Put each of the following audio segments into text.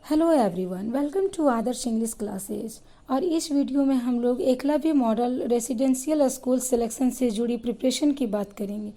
Hello everyone, welcome to Adarsh English classes. और इस video में हम लोग Eklavya model residential school selection से जुड़ी प्रिपरेशन की बात करेंगे।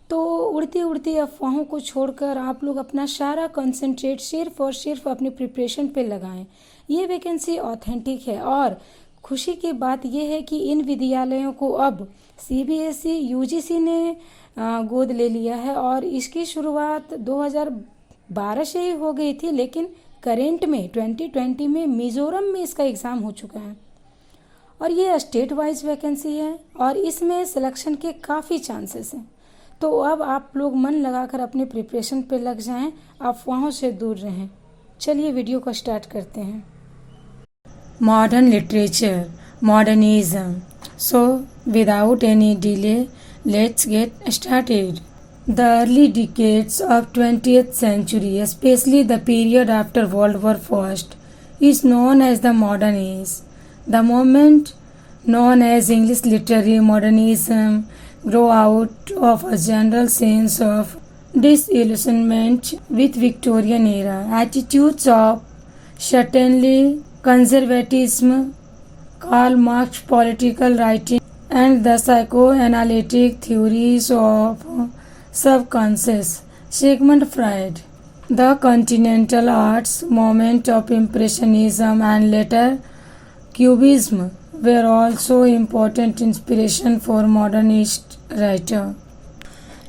तो उड़ती उड़ती अफवाहों को छोड़कर आप लोग अपना सारा कंसंट्रेट सिर्फ और सिर्फ अपनी प्रिपरेशन पे लगाएं। ये वैकेंसी ऑथेंटिक है और खुशी की बात यह है कि इन विद्यालयों को अब सीबीएसई यूजीसी ने गोद ले लिया है और इसकी शुरुआत 2012 से ही हो गई थी, लेकिन करेंट में 2020 में मिज़ोरम में इसका एग्ज़ाम हो चुका है और ये स्टेट वाइज वैकेंसी है और इसमें सिलेक्शन के काफ़ी चांसेस हैं। तो अब आप लोग मन लगाकर अपने प्रिपरेशन पे लग जाएं, अफवाहों से दूर रहें। चलिए वीडियो को स्टार्ट करते हैं। Modern literature, modernism. So without any delay let's get started. The early decades of 20th century, especially the period after World War I, is known as the modern age. The movement known as English literary modernism grew out of a general sense of disillusionment with Victorian era attitudes of certainly conservatism, Karl Marx political writing, and the psychoanalytic theories of subconscious, Sigmund Freud. The continental arts movement of Impressionism and later Cubism were also important inspiration for modernist writers.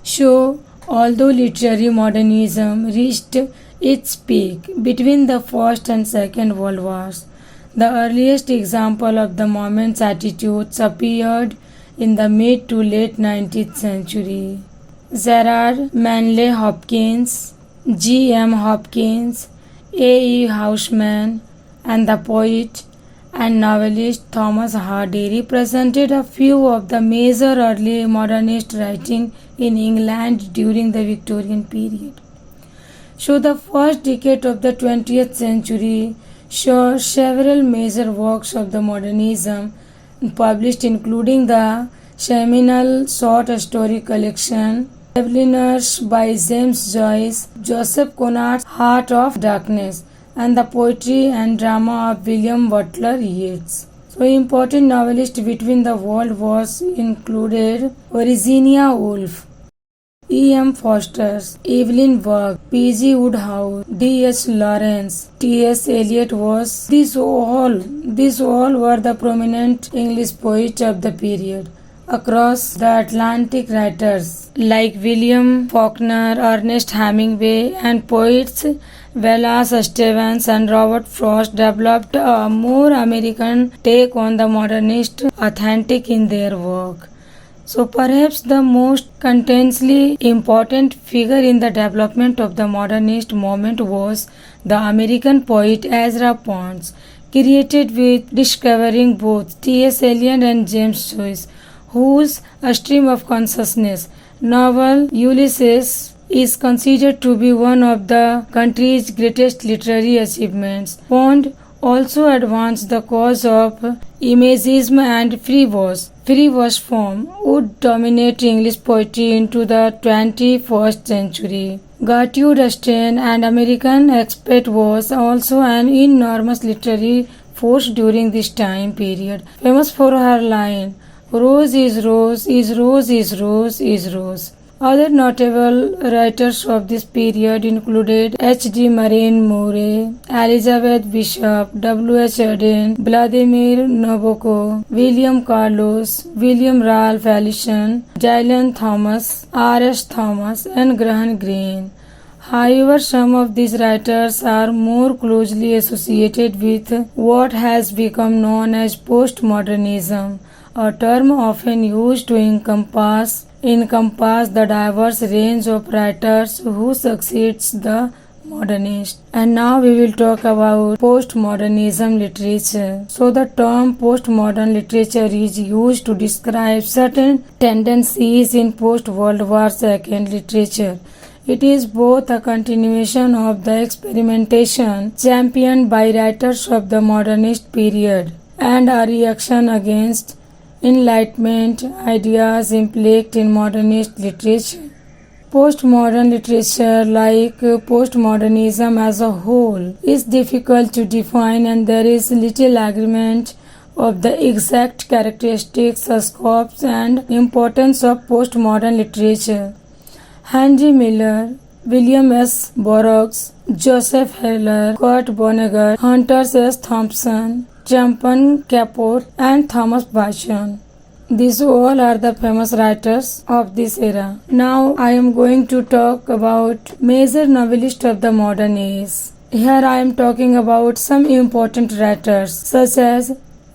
So, although literary modernism reached its peak between the First and Second World Wars, the earliest example of the movement's attitudes appeared in the mid to late 19th century. Gerard Manley Hopkins, G. M. Hopkins, A. E. Housman, and the poet and novelist Thomas Hardy represented a few of the major early modernist writing in England during the Victorian period. So the first decade of the 20th century saw several major works of the modernism published, including the seminal short story collection Evelyners by James Joyce, Joseph Conrad's Heart of Darkness, and the poetry and drama of William Butler Yeats. So important novelists between the world wars included Virginia Woolf, E. M. Foster, Evelyn Waugh, P. G. Wodehouse, D. H. Lawrence, T. S. Eliot was. These all were the prominent English poets of the period. Across the Atlantic, writers like William Faulkner, Ernest Hemingway, and poets Wallace Stevens and Robert Frost developed a more American take on the modernist authentic in their work. So perhaps the most contentiously important figure in the development of the modernist movement was the American poet Ezra Pound, credited with discovering both T.S. Eliot and James Joyce, whose A Stream of Consciousness novel Ulysses is considered to be one of the country's greatest literary achievements. Pound also advanced the cause of imagism and free verse form would dominate English poetry into the 21st century. Gertrude Stein, an American expat, was also an enormous literary force during this time period, famous for her line, "Rose is rose, is rose, is rose, is rose." Other notable writers of this period included H. D. Marine Moore, Elizabeth Bishop, W. H. Auden, Vladimir Nabokov, William Carlos, William Ralph Ellison, Dylan Thomas, R. S. Thomas, and Graham Greene. However, some of these writers are more closely associated with what has become known as postmodernism, a term often used to encompass the diverse range of writers who succeeds the modernist. And now we will talk about postmodernism literature. So the term postmodern literature is used to describe certain tendencies in post-World War II literature. It is both a continuation of the experimentation championed by writers of the modernist period and a reaction against Enlightenment ideas implied in modernist literature. Postmodern literature, like postmodernism as a whole, is difficult to define, and there is little agreement of the exact characteristics, scopes, and importance of postmodern literature. Henry Miller, William S. Burroughs, Joseph Heller, Kurt Vonnegut, Hunter S. Thompson, Truman Capote, and Thomas Pynchon. These all are the famous writers of this era. Now I am going to talk about major novelists of the modern age. Here I am talking about some important writers such as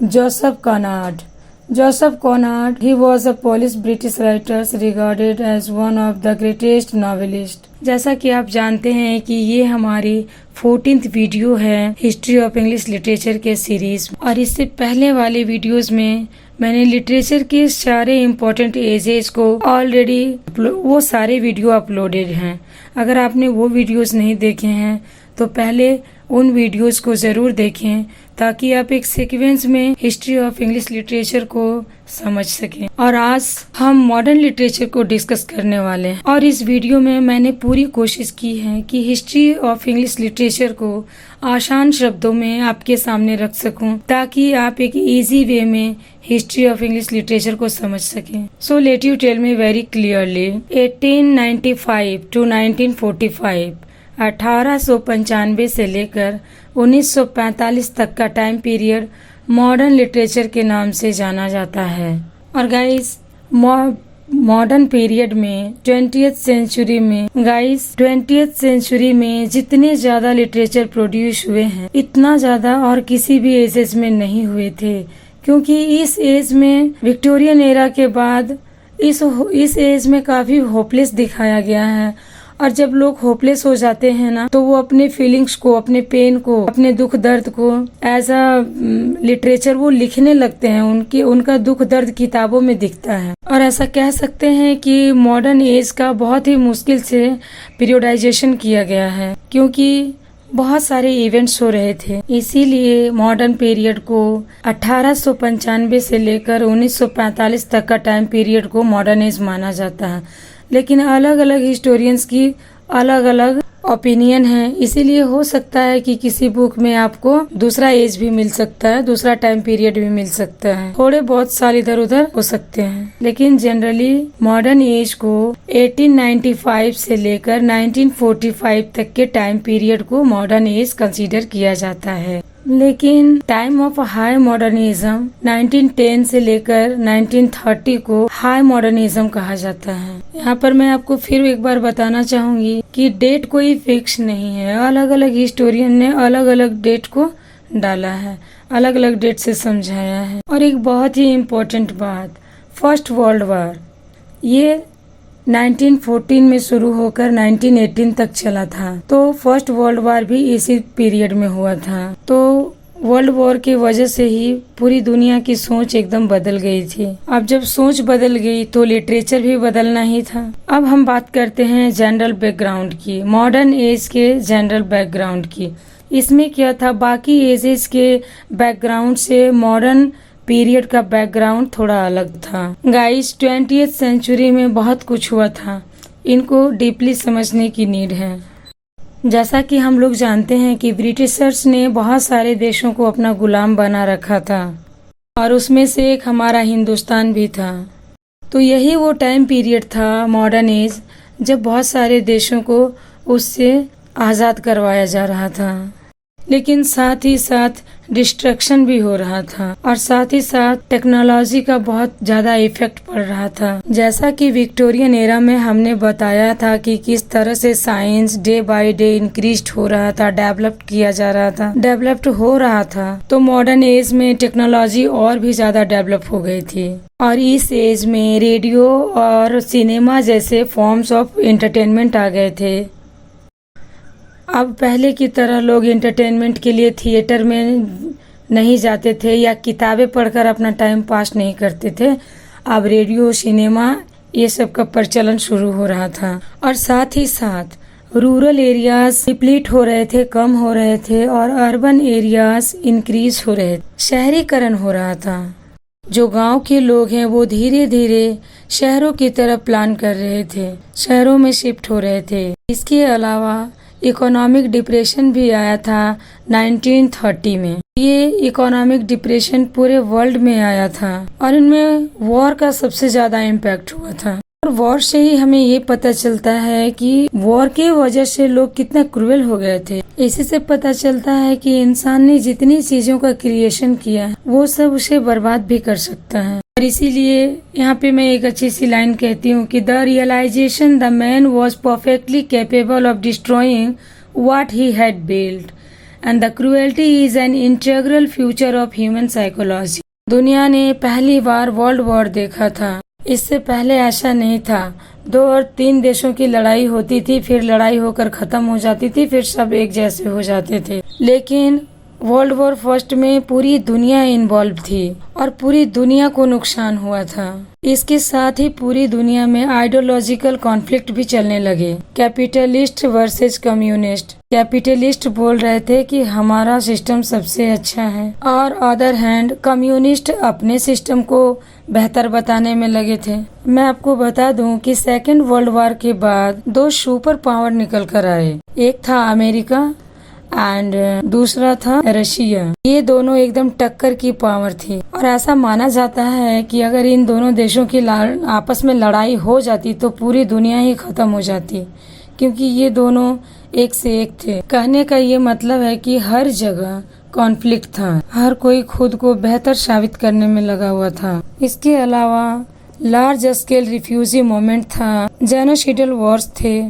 Joseph Conrad. Joseph Conrad, he was a Polish-British writer regarded as one of the greatest novelists. जैसा कि आप जानते हैं कि ये हमारी 14th video है history of English literature के सीरीज, और इससे पहले वाले वीडियोस में मैंने लिटरेचर के सारे इम्पोर्टेंट एजेस को ऑलरेडी वो सारे वीडियो अपलोडेड हैं। अगर आपने वो वीडियोस नहीं देखे हैं तो पहले उन वीडियोस को ज़रूर देखें ताकि आप एक सीक्वेंस में हिस्ट्री ऑफ इंग्लिश लिटरेचर को समझ सकें। और आज हम मॉडर्न लिटरेचर को डिस्कस करने वाले हैं, और इस वीडियो में मैंने पूरी कोशिश की है कि हिस्ट्री ऑफ इंग्लिश लिटरेचर को आसान शब्दों में आपके सामने रख सकूं ताकि आप एक इजी वे में हिस्ट्री ऑफ इंग्लिश लिटरेचर को समझ सकें। So let you tell me very clearly, 1895 to 1945, 1895 से लेकर 1945 तक का टाइम पीरियड मॉडर्न लिटरेचर के नाम से जाना जाता है। और गाइस मॉडर्न पीरियड में 20th सेंचुरी में जितने ज्यादा लिटरेचर प्रोड्यूस हुए हैं इतना ज्यादा और किसी भी एजेस में नहीं हुए थे, क्योंकि इस एज में विक्टोरियन एरा के बाद इस एज में काफी होपलेस दिखाया गया है। और जब लोग होपलेस हो जाते हैं ना, तो वो अपने फीलिंग्स को, अपने पेन को, अपने दुख दर्द को एज अ लिटरेचर वो लिखने लगते हैं। उनका दुख दर्द किताबों में दिखता है। और ऐसा कह सकते हैं कि मॉडर्न एज का बहुत ही मुश्किल से पीरियोडाइजेशन किया गया है, क्योंकि बहुत सारे इवेंट्स हो रहे थे। इसीलिए मॉडर्न पीरियड को 1895 से लेकर 1945 तक का टाइम पीरियड को मॉडर्न एज माना जाता है। लेकिन अलग अलग हिस्टोरियंस की अलग अलग ओपिनियन है, इसीलिए हो सकता है कि किसी बुक में आपको दूसरा एज भी मिल सकता है, दूसरा टाइम पीरियड भी मिल सकता है, थोड़े बहुत साल इधर उधर हो सकते हैं। लेकिन जनरली मॉडर्न एज को 1895 से लेकर 1945 तक के टाइम पीरियड को मॉडर्न एज कंसीडर किया जाता है। लेकिन टाइम ऑफ हाई मॉडर्निज्म 1910 से लेकर 1930 को हाई मॉडर्निज्म कहा जाता है। यहाँ पर मैं आपको फिर एक बार बताना चाहूंगी कि डेट कोई फिक्स नहीं है, अलग अलग हिस्टोरियन ने अलग अलग डेट को डाला है, अलग अलग डेट से समझाया है। और एक बहुत ही इम्पोर्टेंट बात, फर्स्ट वर्ल्ड वॉर ये 1914 में शुरू होकर 1918 तक चला था। तो फर्स्ट वर्ल्ड वॉर भी इसी पीरियड में हुआ था। तो वर्ल्ड वॉर की वजह से ही पूरी दुनिया की सोच एकदम बदल गई थी। अब जब सोच बदल गई तो लिटरेचर भी बदलना ही था। अब हम बात करते हैं जनरल बैकग्राउंड की, मॉडर्न एज के जनरल बैकग्राउंड की। इसमें क्या था, बाकी एजेस के बैकग्राउंड से मॉडर्न पीरियड का बैकग्राउंड थोड़ा अलग था। गाइस 20th सेंचुरी में बहुत कुछ हुआ था, इनको डीपली समझने की नीड है। जैसा कि हम लोग जानते हैं कि ब्रिटिशर्स ने बहुत सारे देशों को अपना गुलाम बना रखा था, और उसमें से एक हमारा हिंदुस्तान भी था। तो यही वो टाइम पीरियड था मॉडर्न एज जब बहुत सारे देशों को उससे आज़ाद करवाया जा रहा था। लेकिन साथ ही साथ डिस्ट्रक्शन भी हो रहा था, और साथ ही साथ टेक्नोलॉजी का बहुत ज्यादा इफेक्ट पड़ रहा था। जैसा कि विक्टोरियन एरा में हमने बताया था कि किस तरह से science day by day increase हो रहा था, डेवलप्ड हो रहा था। तो मॉडर्न एज में टेक्नोलॉजी और भी ज्यादा डेवलप हो गई थी, और इस एज में रेडियो और सिनेमा जैसे फॉर्म्स ऑफ एंटरटेनमेंट आ गए थे। अब पहले की तरह लोग एंटरटेनमेंट के लिए थिएटर में नहीं जाते थे या किताबें पढ़कर अपना टाइम पास नहीं करते थे। अब रेडियो, सिनेमा ये सब का प्रचलन शुरू हो रहा था, और साथ ही साथ रूरल एरियाज डिप्लीट हो रहे थे, कम हो रहे थे, और अर्बन एरियाज इंक्रीज हो रहे थे, शहरीकरण हो रहा था। जो गांव के लोग हैं वो धीरे धीरे शहरों की तरफ प्लान कर रहे थे, शहरों में शिफ्ट हो रहे थे। इसके अलावा इकोनॉमिक डिप्रेशन भी आया था 1930 में। ये इकोनॉमिक डिप्रेशन पूरे वर्ल्ड में आया था और इनमें वॉर का सबसे ज्यादा इम्पैक्ट हुआ था। और वॉर से ही हमें ये पता चलता है कि वॉर के वजह से लोग कितना क्रूएल हो गए थे। इसी से पता चलता है कि इंसान ने जितनी चीजों का क्रिएशन किया वो सब उसे बर्बाद भी कर सकता है। और इसीलिए यहाँ पे मैं एक अच्छी सी लाइन कहती हूँ कि the realisation the man was perfectly capable of destroying what he had built and the cruelty is an integral future of human psychology. दुनिया ने पहली बार वर्ल्ड वॉर देखा था। इससे पहले ऐसा नहीं था। 2 और 3 देशों की लड़ाई होती थी, फिर लड़ाई होकर खत्म हो जाती थी, फिर सब एक जैसे हो जाते थे। लेकिन वर्ल्ड वॉर फर्स्ट में पूरी दुनिया इन्वॉल्व थी और पूरी दुनिया को नुकसान हुआ था। इसके साथ ही पूरी दुनिया में आइडियोलॉजिकल कॉन्फ्लिक्ट भी चलने लगे। Capitalist versus communist. कैपिटलिस्ट बोल रहे थे कि हमारा सिस्टम सबसे अच्छा है और अदर हैंड कम्युनिस्ट अपने सिस्टम को बेहतर बताने में लगे थे। मैं आपको बता दूं कि सेकेंड वर्ल्ड वॉर के बाद 2 सुपर पावर निकल कर आए। एक था अमेरिका एंड दूसरा था रशिया। ये दोनों एकदम टक्कर की पावर थी और ऐसा माना जाता है कि अगर इन दोनों देशों की आपस में लड़ाई हो जाती तो पूरी दुनिया ही खत्म हो जाती, क्योंकि ये दोनों एक से एक थे। कहने का ये मतलब है कि हर जगह कॉन्फ्लिक्ट था, हर कोई खुद को बेहतर साबित करने में लगा हुआ था। इसके अलावा लार्ज स्केल रिफ्यूजी मूवमेंट था, जेनोसाइडल वॉर्स थे,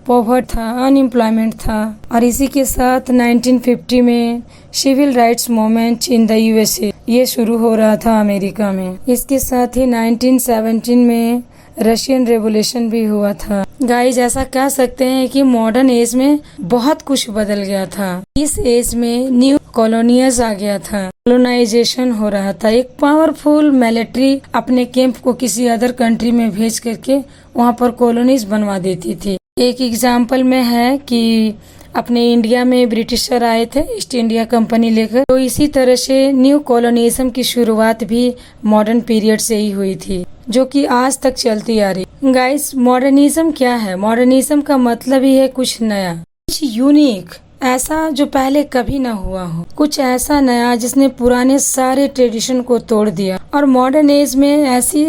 पॉवर्टी था, अनएम्प्लॉयमेंट था और इसी के साथ 1950 में civil rights movement in the USA ये शुरू हो रहा था अमेरिका में। इसके साथ ही 1917 में रशियन रेवोल्यूशन भी हुआ था। गाइज ऐसा कह सकते हैं कि मॉडर्न एज में बहुत कुछ बदल गया था। इस एज में न्यू कॉलोनियस आ गया था, कॉलोनाइजेशन हो रहा था। एक पावरफुल मिलिट्री अपने कैंप को किसी अदर कंट्री में भेज करके वहाँ पर कॉलोनीज बनवा देती थी। एक एग्जाम्पल में है कि अपने इंडिया में ब्रिटिशर आए थे ईस्ट इंडिया कंपनी लेकर, तो इसी तरह से न्यू कॉलोनिज्म की शुरुआत भी मॉडर्न पीरियड से ही हुई थी, जो कि आज तक चलती आ रही। गाइस मॉडर्निज्म क्या है? मॉडर्निज्म का मतलब ही है कुछ नया, कुछ यूनिक, ऐसा जो पहले कभी ना हुआ हो, कुछ ऐसा नया जिसने पुराने सारे ट्रेडिशन को तोड़ दिया। और मॉडर्न एज में ऐसी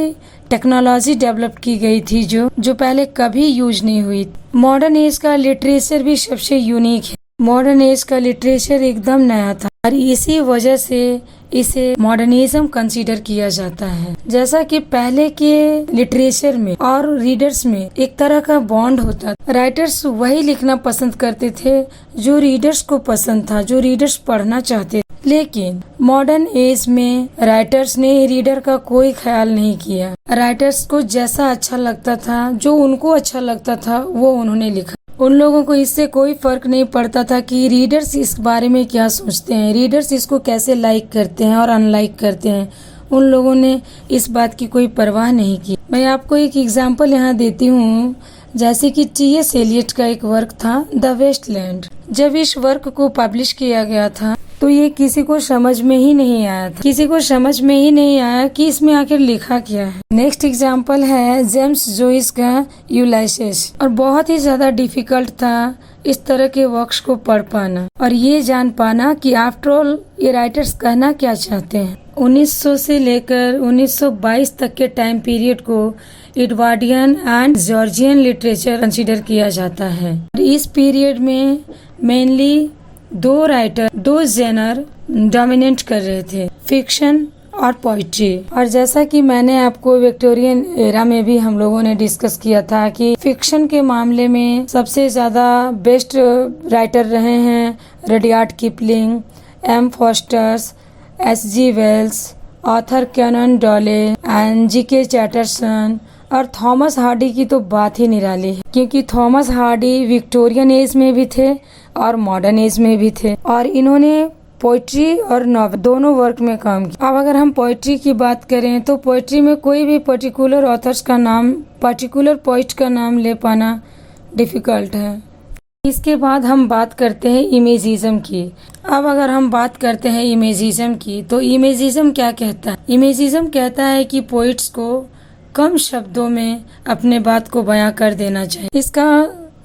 टेक्नोलॉजी डेवलप की गई थी जो पहले कभी यूज नहीं हुई। मॉडर्न एज का लिटरेचर भी सबसे यूनिक है। मॉडर्न एज का लिटरेचर एकदम नया था और इसी वजह से इसे मॉडर्निज्म कंसीडर किया जाता है। जैसा कि पहले के लिटरेचर में और रीडर्स में एक तरह का बॉन्ड होता था। राइटर्स वही लिखना पसंद करते थे जो रीडर्स को पसंद था, जो रीडर्स पढ़ना चाहते थे। लेकिन मॉडर्न एज में राइटर्स ने रीडर का कोई ख्याल नहीं किया। राइटर्स को जैसा अच्छा लगता था, जो उनको अच्छा लगता था, वो उन्होंने लिखा। उन लोगों को इससे कोई फर्क नहीं पड़ता था कि रीडर्स इस बारे में क्या सोचते हैं, रीडर्स इसको कैसे लाइक करते हैं और अनलाइक करते हैं। उन लोगों ने इस बात की कोई परवाह नहीं की। मैं आपको एक एग्जांपल यहाँ देती हूँ, जैसे कि टी.एस. एलियट का एक वर्क था द वेस्टलैंड। जब इस वर्क को पब्लिश किया गया था तो ये किसी को समझ में ही नहीं आया था, किसी को समझ में ही नहीं आया कि इसमें आखिर लिखा क्या है। नेक्स्ट एग्जांपल है जेम्स जोइस का यूलिसेस, और बहुत ही ज्यादा डिफिकल्ट था इस तरह के वर्क्स को पढ़ पाना और ये जान पाना कि आफ्टर ऑल ये राइटर्स कहना क्या चाहते हैं। 1900 से लेकर 1922 तक के टाइम पीरियड को Edwardian and Georgian literature consider किया जाता है। इस पीरियड में मेनली 2 राइटर, 2 जेनर डोमिनेट कर रहे थे, फिक्शन और पोइट्री। और जैसा कि मैंने आपको विक्टोरियन एरा में भी हम लोगों ने डिस्कस किया था कि फिक्शन के मामले में सबसे ज्यादा बेस्ट राइटर रहे हैं Rudyard Kipling, M Forsters, S G. Wells, Arthur Conan Doyle and G K. Chesterton और थॉमस हार्डी की तो बात ही निराली है, क्योंकि थॉमस हार्डी विक्टोरियन एज में भी थे और मॉडर्न एज में भी थे और इन्होंने पोइट्री और नॉवेल दोनों वर्क में काम किया। अब अगर हम पोइट्री की बात करें तो पोइट्री में कोई भी पर्टिकुलर ऑथर्स का नाम, पर्टिकुलर पोइट का नाम ले पाना डिफिकल्ट है। इसके बाद हम बात करते हैं इमेजिज्म की। अब अगर हम बात करते हैं इमेजिज्म की, तो इमेजिज्म क्या कहता है? इमेजिज्म कहता है कि पोइट्स को कम शब्दों में अपने बात को बयां कर देना चाहिए।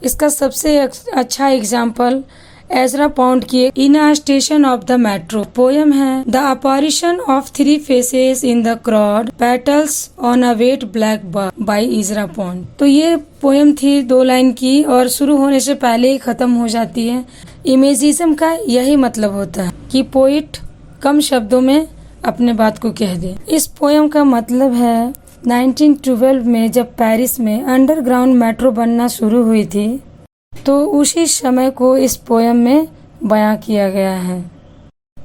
इसका सबसे अच्छा एग्जाम्पल एजरा पाउंड की in a station of the metro poem है। The apparition of three faces in the crowd petals on a wet black by Ezra Pound. तो ये पोयम थी 2 लाइन की और शुरू होने से पहले ही खत्म हो जाती है। इमेजिज्म का यही मतलब होता है कि पोइट कम शब्दों में अपने बात को कह दे। इस पोयम का मतलब है 1912 में जब पेरिस में अंडरग्राउंड मेट्रो बनना शुरू हुई थी, तो उसी समय को इस पोयम में बयां किया गया है।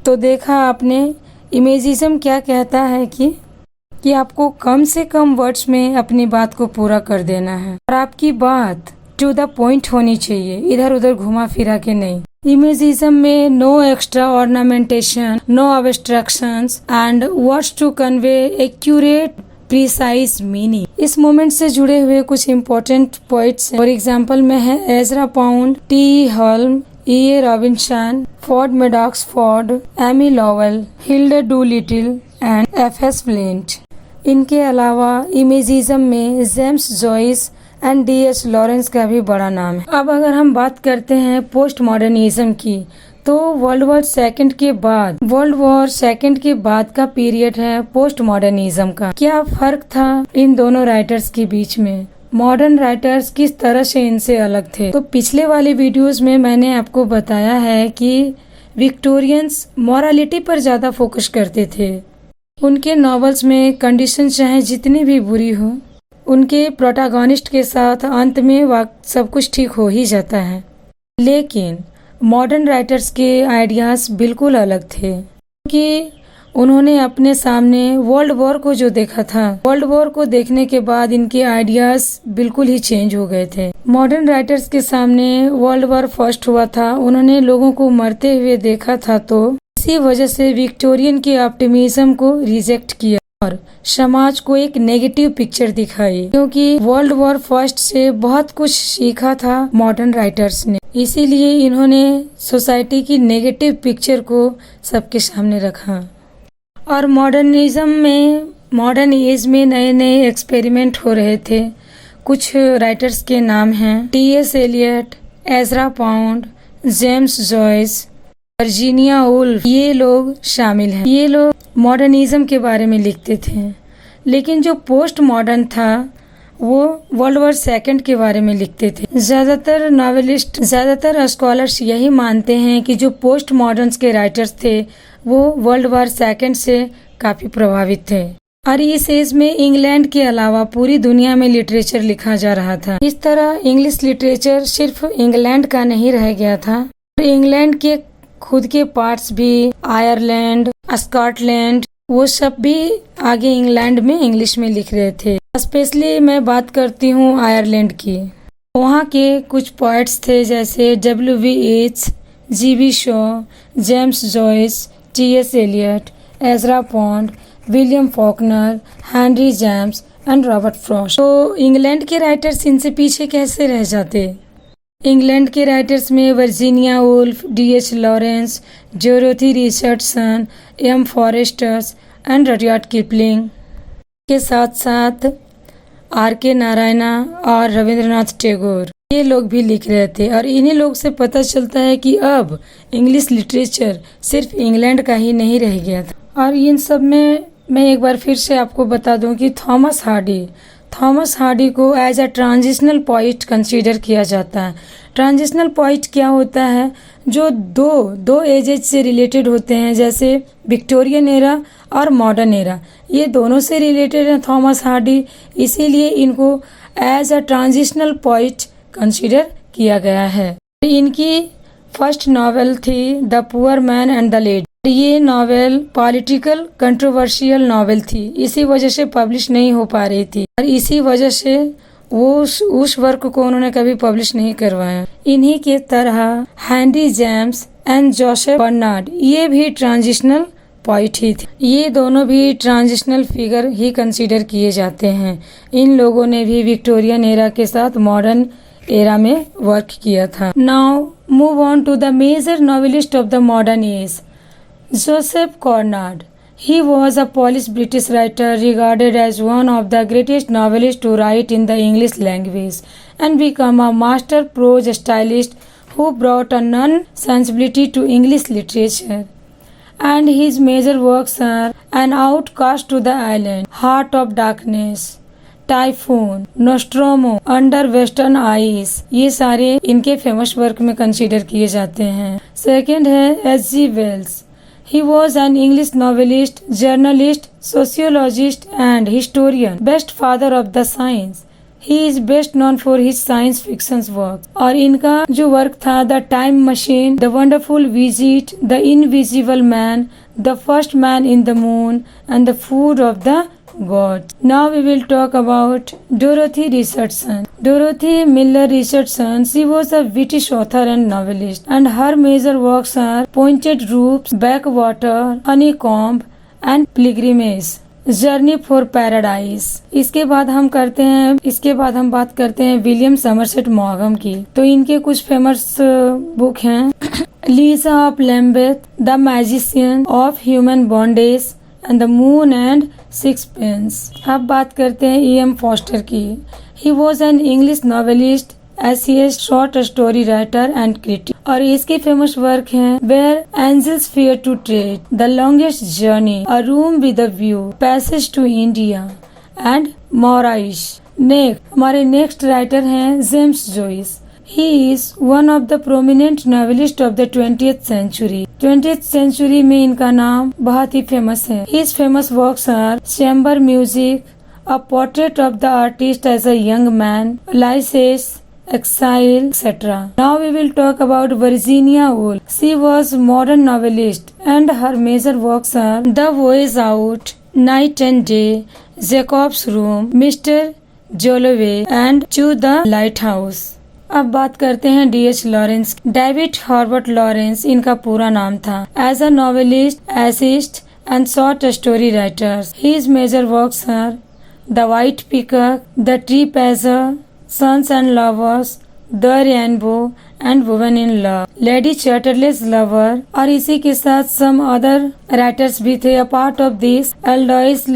तो देखा आपने इमेजिज्म क्या कहता है कि आपको कम से कम वर्ड्स में अपनी बात को पूरा कर देना है और आपकी बात टू द पॉइंट होनी चाहिए, इधर उधर घुमा फिरा के नहीं। इमेजिज्म में no extra ornamentation, no abstractions and words to convey accurate precise meaning. इस मोमेंट से जुड़े हुए कुछ इम्पोर्टेंट पोइट्स फॉर एग्जाम्पल में है Ezra Pound, T Hulme, E.A. Robinson, Ford Madox Ford, Amy Lowell, Hilda Doolittle and F.S. Flint. इनके अलावा imagism में James Joyce and D.H. Lawrence का भी बड़ा नाम है। अब अगर हम बात करते हैं पोस्ट मॉडर्निज्म की, तो वर्ल्ड वॉर सेकंड के बाद का पीरियड है पोस्ट मॉडर्निज्म का। क्या फर्क था इन दोनों राइटर्स के बीच में? मॉडर्न राइटर्स किस तरह से इनसे अलग थे? तो पिछले वाले वीडियोस में मैंने आपको बताया है कि विक्टोरियंस मॉरलिटी पर ज्यादा फोकस करते थे। उनके नॉवेल्स में कंडीशन चाहे जितनी भी बुरी हो, उनके प्रोटैगनिस्ट के साथ अंत में सब कुछ ठीक हो ही जाता है। लेकिन मॉडर्न राइटर्स के आइडियाज बिल्कुल अलग थे, क्योंकि उन्होंने अपने सामने वर्ल्ड वॉर को जो देखा था, वर्ल्ड वॉर को देखने के बाद इनके आइडियाज बिल्कुल ही चेंज हो गए थे। मॉडर्न राइटर्स के सामने वर्ल्ड वॉर फर्स्ट हुआ था, उन्होंने लोगों को मरते हुए देखा था, तो इसी वजह से विक्टोरियन के ऑप्टिमिज्म को रिजेक्ट किया और समाज को एक नेगेटिव पिक्चर दिखाई, क्योंकि वर्ल्ड वॉर फर्स्ट से बहुत कुछ सीखा था मॉडर्न राइटर्स ने। इसीलिए इन्होंने सोसाइटी की नेगेटिव पिक्चर को सबके सामने रखा। और मॉडर्न एज में नए नए एक्सपेरिमेंट हो रहे थे। कुछ राइटर्स के नाम हैं T.S. Eliot, Ezra Pound, James Joyce, Virginia Woolf, ये लोग शामिल हैं। ये लोग मॉडर्निज्म के बारे में लिखते थे, लेकिन जो पोस्ट मॉडर्न था वो वर्ल्ड वॉर सेकंड के बारे में लिखते थे। ज्यादातर स्कॉलर्स यही मानते हैं कि जो पोस्ट मॉडर्न्स के राइटर्स थे वो वर्ल्ड वॉर सेकंड से काफी प्रभावित थे। और इस एज में इंग्लैंड के अलावा पूरी दुनिया में लिटरेचर लिखा जा रहा था। इस तरह इंग्लिश लिटरेचर सिर्फ इंग्लैंड का नहीं रह गया था, इंग्लैंड के खुद के पार्ट्स भी, आयरलैंड, स्कॉटलैंड, वो सब भी आगे इंग्लैंड में इंग्लिश में लिख रहे थे। स्पेशली मैं बात करती हूँ आयरलैंड की। वहाँ के कुछ पोएट्स थे जैसे W.V.H., G.B. Shaw, James Joyce, T.S. Eliot, Ezra Pound, William Faulkner, Henry James and Robert Frost. तो इंग्लैंड के राइटर्स इनसे पीछे कैसे रह जाते? इंग्लैंड के राइटर्स में Virginia Woolf, D.H. Lawrence, Dorothy Richardson, M. Forsters and Rudyard Kipling के साथ साथ R.K. नारायणा और रविंद्रनाथ टैगोर, ये लोग भी लिख रहे थे। और इन्हीं लोग से पता चलता है कि अब इंग्लिश लिटरेचर सिर्फ इंग्लैंड का ही नहीं रह गया था। और इन सब में मैं एक बार फिर से आपको बता दूं कि थॉमस हार्डी को as a transitional poet consider किया जाता है। ट्रांजिशनल पोइट क्या होता है? जो दो एजेज से रिलेटेड होते हैं, जैसे विक्टोरियन एरा और मॉडर्न एरा, ये दोनों से रिलेटेड है थॉमस हार्डी, इसीलिए इनको as a transitional poet consider किया गया है। इनकी फर्स्ट नॉवेल थी the poor man and the lady. ये नॉवेल पॉलिटिकल कंट्रोवर्शियल नॉवेल थी, इसी वजह से पब्लिश नहीं हो पा रही थी और इसी वजह से वो उस वर्क को उन्होंने कभी पब्लिश नहीं करवाया। इन्हीं के तरह Henry James and Joseph Bernard, ये भी ट्रांजिशनल पोइट ही थे। ये दोनों भी ट्रांजिशनल फिगर ही कंसीडर किए जाते हैं। इन लोगों ने भी विक्टोरियन एरा के साथ मॉडर्न एरा में वर्क किया था। Now move on to the major novelist of the modern age, Joseph Conrad. He was a Polish British writer regarded as one of the greatest novelists to write in the English language and become a master prose stylist who brought a non-sensibility to English literature. And his major works are An Outcast to the Island, Heart of Darkness, typhoon, Nostromo, under western ice, ये सारे इनके famous work में consider किए जाते हैं। Second है H.G. Wells। He was an English novelist, journalist, sociologist and historian, best father of the science. He is best known for his science fiction work. और इनका जो वर्क था the time machine, the wonderful visit, the invisible man, the first man in the moon and the food of the God. Now we will talk about Dorothy Richardson. Dorothy Miller Richardson, she was a British author and novelist, and her major works are Pointed Roofs, Backwater, Honeycomb, and Pilgrimage, Journey for Paradise. इसके बाद हम बात करते हैं William Somerset मॉगम की। तो इनके कुछ फेमस बुक हैं Liza of Lambeth, the magician of human bondage and the moon and sixpence. अब बात करते हैं E.M. फॉस्टर की। He was an English novelist, essayist, short story writer and critic. और इसके फेमस वर्क हैं where angels fear to tread, the longest journey, a room with a view, passage to India and Maurice. हमारे next writer हैं James Joyce. He is one of the prominent novelists of the 20th century. 20th century में इनका नाम बहुत ही famous है। His famous works are Chamber Music, A Portrait of the Artist as a Young Man, Ulysses, Exile, etc. Now we will talk about Virginia Woolf. She was a modern novelist and her major works are The Voyage Out, Night and Day, Jacob's Room, Mr. Jolloway and To the Lighthouse. अब बात करते हैं D.H. Lawrence. David हॉर्बर्ट Lawrence इनका पूरा नाम था। As a novelist, essayist and short story writer, his major works are the white peacock, the trespasser, sons and lovers, the rainbow and women in love, lady Chatterley's lover. और इसी के साथ some other writers भी थे। A part of this Aldous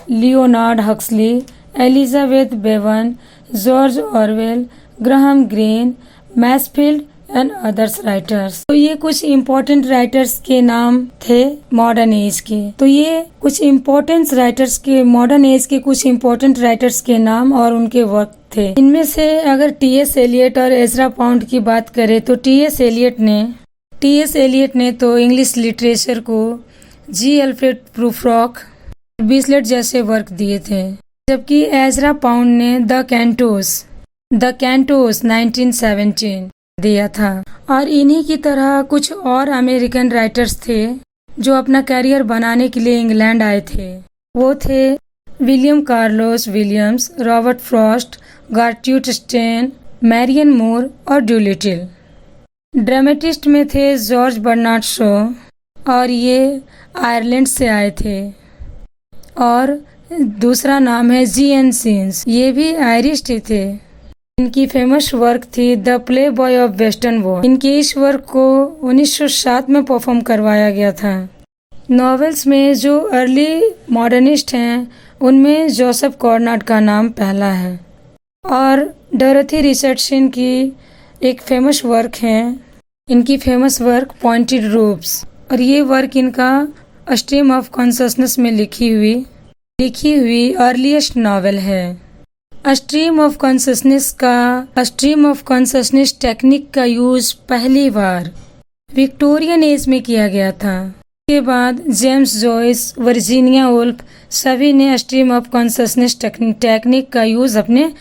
Leonard Huxley, Elizabeth Bowen, George Orwell, Graham Greene, Masefield and others writers. तो ये कुछ important writers के नाम थे मॉडर्न एज के। तो ये कुछ इम्पोर्टेंट राइटर्स के मॉडर्न एज के कुछ इम्पोर्टेंट राइटर्स के नाम और उनके वर्क थे। इनमें से अगर T.S. एलियट और एजरा पाउंड की बात करें तो T.S. एलियट ने तो इंग्लिश लिटरेचर को G. अल्फ्रेड प्रूफ्रॉक, बीसलेट जैसे वर्क दिए थे, जबकि एजरा पाउंड ने द कैंटोस 1917 दिया था। और इन्हीं की तरह कुछ और अमेरिकन राइटर्स थे जो अपना करियर बनाने के लिए इंग्लैंड आए थे। वो थे William Carlos Williams, Robert Frost, गार्ट्यूट स्टेन, मैरियन मूर और डूलिटिल। ड्रामेटिस्ट में थे जॉर्ज बर्नार्ड शॉ और ये आयरलैंड से आए थे। और दूसरा नाम है G.N. सीन्स, ये भी आयरिश थे। इनकी फेमस वर्क थी the play boy of western war. इनके इस वर्क को 1907 में परफॉर्म करवाया गया था। नॉवेल्स में जो अर्ली मॉडर्निस्ट हैं उनमें जोसेफ कॉर्नाड का नाम पहला है। और डोरोथी रिचर्डसन की एक फेमस वर्क है, इनकी फेमस वर्क पॉइंटेड रूफ्स। और ये वर्क इनका स्ट्रीम ऑफ कॉन्शसनेस में लिखी हुई अर्लीस्ट नॉवेल है। स्ट्रीम ऑफ कॉन्शसनेस टेक्निक का यूज पहली बार विक्टोरियन एज में किया गया था। इसके बाद जेम्स जॉइस, वर्जीनिया वुल्फ सभी ने स्ट्रीम ऑफ कॉन्शसनेस टेक्निक का यूज अपने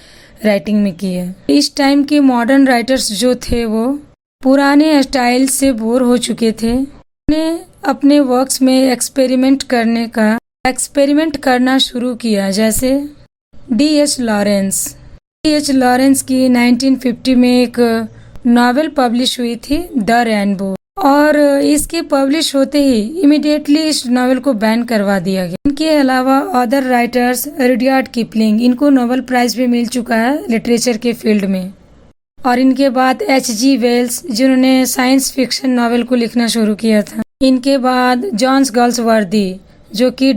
राइटिंग में किया। इस टाइम के मॉडर्न राइटर्स जो थे वो पुराने स्टाइल से बोर हो चुके थे। उन्हें अपने वर्क्स में एक्सपेरिमेंट करना शुरू किया, जैसे D.H. लॉरेंस की 1950 में एक नॉवेल पब्लिश हुई थी द रेनबो। और इसके पब्लिश होते ही इमिडिएटली इस नॉवेल को बैन करवा दिया गया। इनके अलावा अदर राइटर्स रुडयार्ड किपलिंग, इनको नोबेल प्राइज भी मिल चुका है लिटरेचर के फील्ड में। और इनके बाद H.G. वेल्स, जिन्होंने साइंस फिक्शन नॉवेल को लिखना शुरू किया था। इनके बाद जॉन्स गाल्सवर्दी जो कि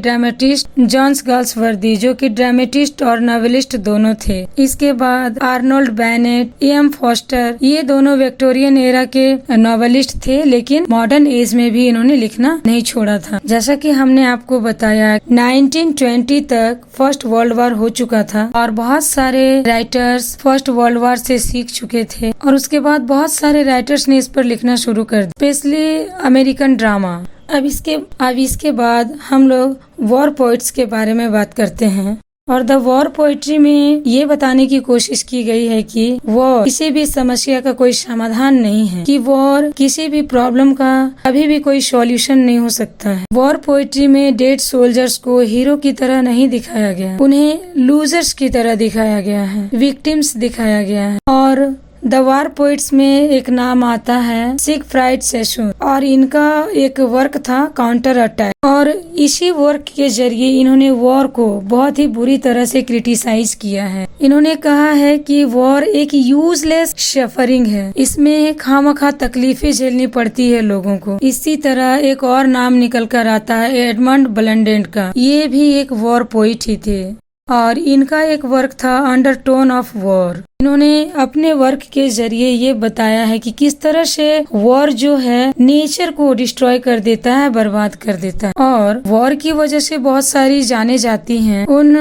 ड्रामेटिस्ट और नॉवेलिस्ट दोनों थे। इसके बाद आर्नोल्ड बैनेट, E.M. फॉस्टर, ये दोनों विक्टोरियन एरा के नॉवेलिस्ट थे, लेकिन मॉडर्न एज में भी इन्होंने लिखना नहीं छोड़ा था। जैसा कि हमने आपको बताया 1920 तक फर्स्ट वर्ल्ड वॉर हो चुका था और बहुत सारे राइटर्स फर्स्ट वर्ल्ड वॉर से सीख चुके थे और उसके बाद बहुत सारे राइटर्स ने इस पर लिखना शुरू कर दिया, स्पेशली अमेरिकन ड्रामा। अब इसके बाद हम लोग वॉर पोइट्स के बारे में बात करते हैं। और द वॉर पोइट्री में ये बताने की कोशिश की गई है कि वॉर किसी भी समस्या का कोई समाधान नहीं है, कि वॉर किसी भी प्रॉब्लम का कभी भी कोई सॉल्यूशन नहीं हो सकता है। वॉर पोइट्री में डेड सोल्जर्स को हीरो की तरह नहीं दिखाया गया, उन्हें लूजर्स की तरह दिखाया गया है, विक्टिम्स दिखाया गया है। और द वॉर पोइट्स में एक नाम आता है सिगफ्राइड सेशून और इनका एक वर्क था काउंटर अटैक। और इसी वर्क के जरिए इन्होंने वॉर को बहुत ही बुरी तरह से क्रिटिसाइज किया है। इन्होंने कहा है कि वॉर एक यूजलेस सफरिंग है, इसमें खामखा तकलीफें झेलनी पड़ती है लोगों को। इसी तरह एक और नाम निकल कर आता है एडमंड ब्लंडेंट का, ये भी एक वॉर पोइट ही थे और इनका एक वर्क था अंडरटोन ऑफ वॉर। इन्होंने अपने वर्क के जरिए ये बताया है कि किस तरह से वॉर जो है नेचर को डिस्ट्रॉय कर देता है, बर्बाद कर देता है। और वॉर की वजह से बहुत सारी जाने जाती हैं, उन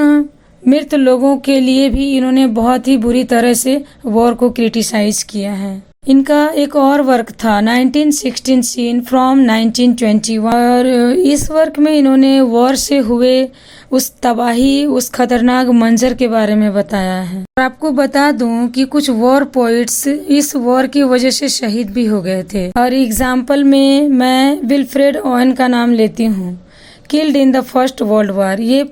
मृत लोगों के लिए भी इन्होंने बहुत ही बुरी तरह से वॉर को क्रिटिसाइज किया है। इनका एक और वर्क था 1916 सीन फ्रॉम 1921 और इस वर्क में इन्होंने वॉर से हुए उस तबाही, उस खतरनाक मंजर के बारे में बताया है। और आपको बता दूं कि कुछ वॉर पोइट्स इस वॉर की वजह से शहीद भी हो गए थे। और एग्जाम्पल में मैं विल्फ्रेड ओवेन का नाम लेती हूँ, killed in the first world war, ये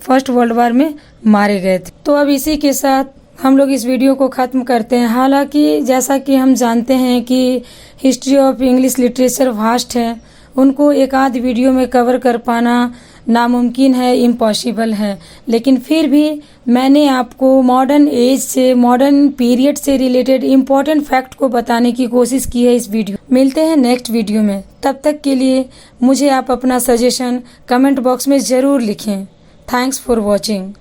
फर्स्ट वर्ल्ड वॉर में मारे गए थे। तो अब इसी के साथ हम लोग इस वीडियो को ख़त्म करते हैं। हालांकि जैसा कि हम जानते हैं कि history of English literature vast है, उनको एक आध वीडियो में कवर कर पाना नामुमकिन है, इम्पॉसिबल है, लेकिन फिर भी मैंने आपको मॉडर्न एज से, मॉडर्न पीरियड से रिलेटेड इम्पोर्टेंट फैक्ट को बताने की कोशिश की है इस वीडियो। मिलते हैं नेक्स्ट वीडियो में, तब तक के लिए मुझे आप अपना सजेशन कमेंट बॉक्स में ज़रूर लिखें। Thanks for watching.